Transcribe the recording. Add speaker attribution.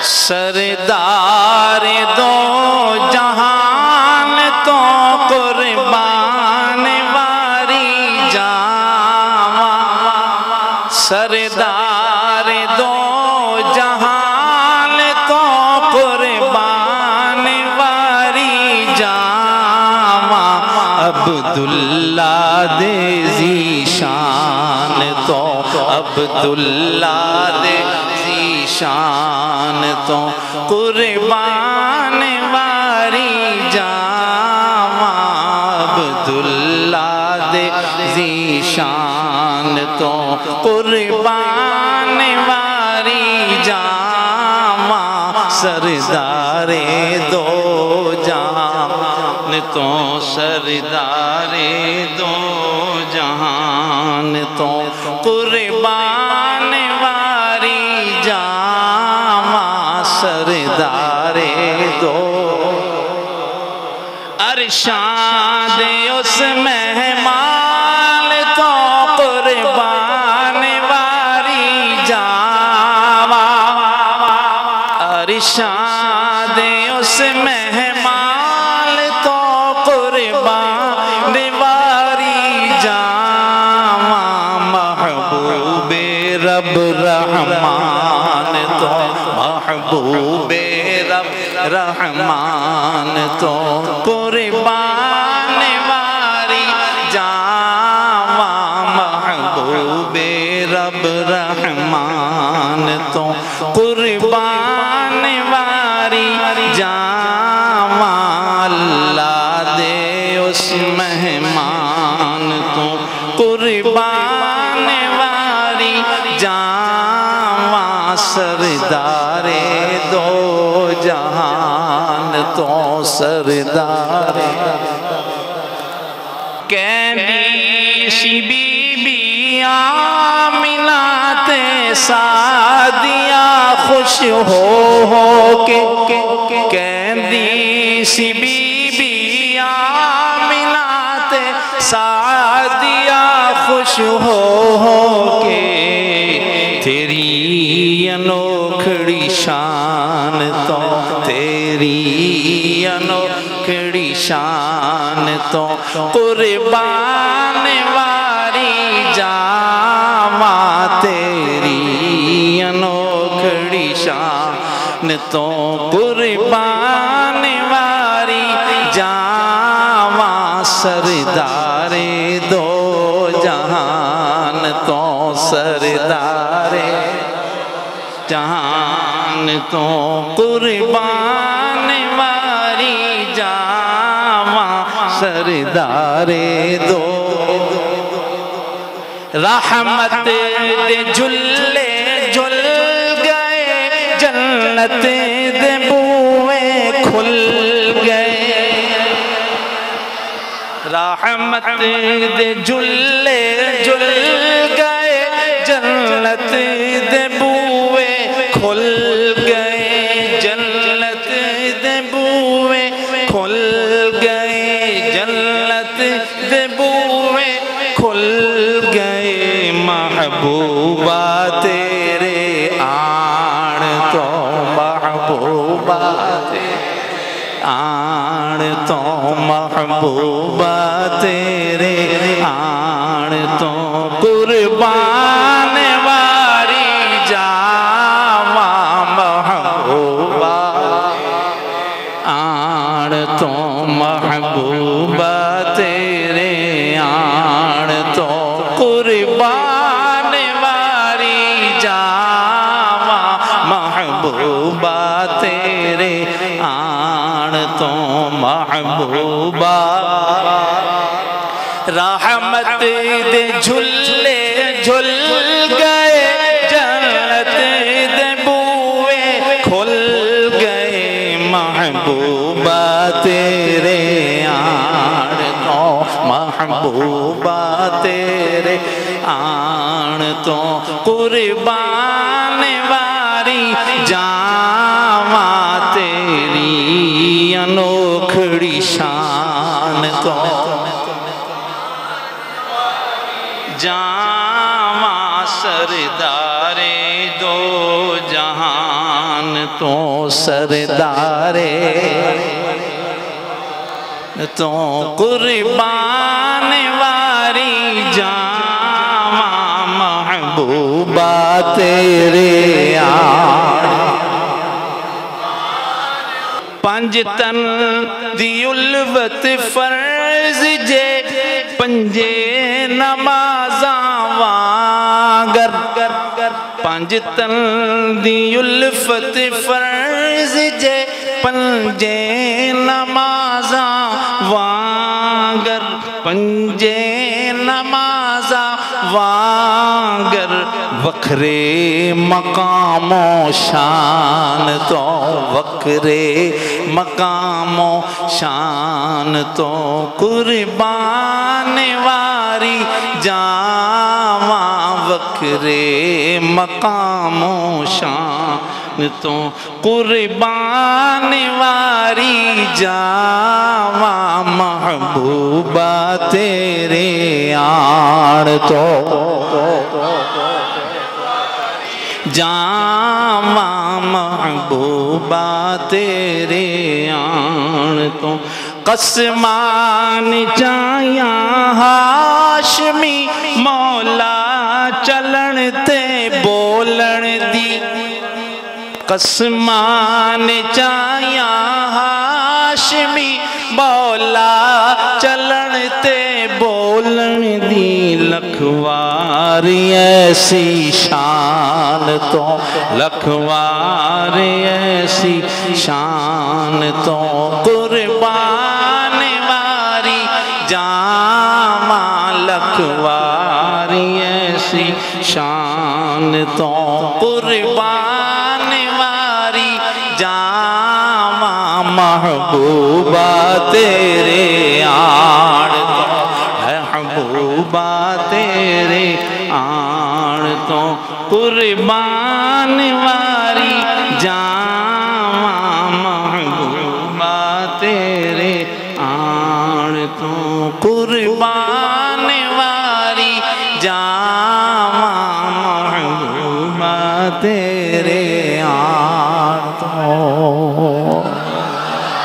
Speaker 1: سردار دو جہان تو قربان واری جاواں سردار دو جہان تو قربان واری جاواں عبداللہ دے ذیشان تو عبداللہ دے ذیشان تو قربان واری جاواں عبداللہ دے ذیشان تو قربان واری جاواں سردار دو جہان تو سردار دو جہان تو قربان واری جاواں سردار دو ارشاد اس مہمان تو قربان واری جاواں ارشاد اس مہمان تو قربان واری جاواں محبوب رب رحمان تو محبوب رب رحمان تو قربان واری جاواں محبوب رب رحمان تو قربان واری جاواں اللہ دے اس مہمان تو قربان واری جاواں سردار دو جہان تو سردار کہندی سی بی بی آمنہ تے سعدیہ خوش ہو کے کہندی سی بی بی آمنہ تے سعدیہ خوش ہو کے تیری انوکھڑی شان تو تیری انوکھڑی شان تو قربان واری جاواں تیری انوکھڑی شان تو قربان واری جاواں سردار دو جہان تو سردار جہان تو قربان واری جاواں سردار دو رحمت دے جھلے جھل گئے جنت دے بوئے کھل گئے رحمت دے جھلے جھل گئے جنت دے بوئے کھل گئے جنت دے بوئے کھل گئے جنت دے بوئے کھل گئے محبوبہ تیرے آن تو محبوبہ آن تو محبوبہ تیرے آن تو قربان واری جاواں محبوبہ آن تو محبوبہ تیرے آن تو قربان واری جاواں محبوبہ تیرے آن تو محبوبہ رحمت دے جھلے جھل گئے جنت دے بوئے کھل گئے محبوبہ تیرے آن تو محبوبہ تیرے آن تو قربان واری جاواں تیری انوکھڑی شان تو جاواں سردار دو جہان تو سردارے تو قربان واری جاواں محبوبہ تیرے پنج تن دی الوت فرض جے پنجے نمازاں وانگر پنج تن دی الفت فرض جے پنجے نمازاں وانگر پنجے نمازاں وانگر وکھرے مقام و شان تو وکھرے مقام و شان تو قربان واری جاواں وکھرے مقام و شان تو قربان واری جاواں محبوبہ تیرے آن تو جاواں محبوبہ تیرے آن تو قسمان چاہیاں ہاشمی مولا چلن تے بولن دی قسمان چاہیاں ہاشمی مولا چلن تے بولن دی لکھواری ایسی شان تو لکھواری ایسی شان تو قربان واری جاواں لکھواری ایسی شان تو قربان واری جاواں محبوبہ تیرے آن ہے محبوبہ تیرے آن تو قربان واری جاواں محبوبہ تیرے آن تو قربان واری جاواں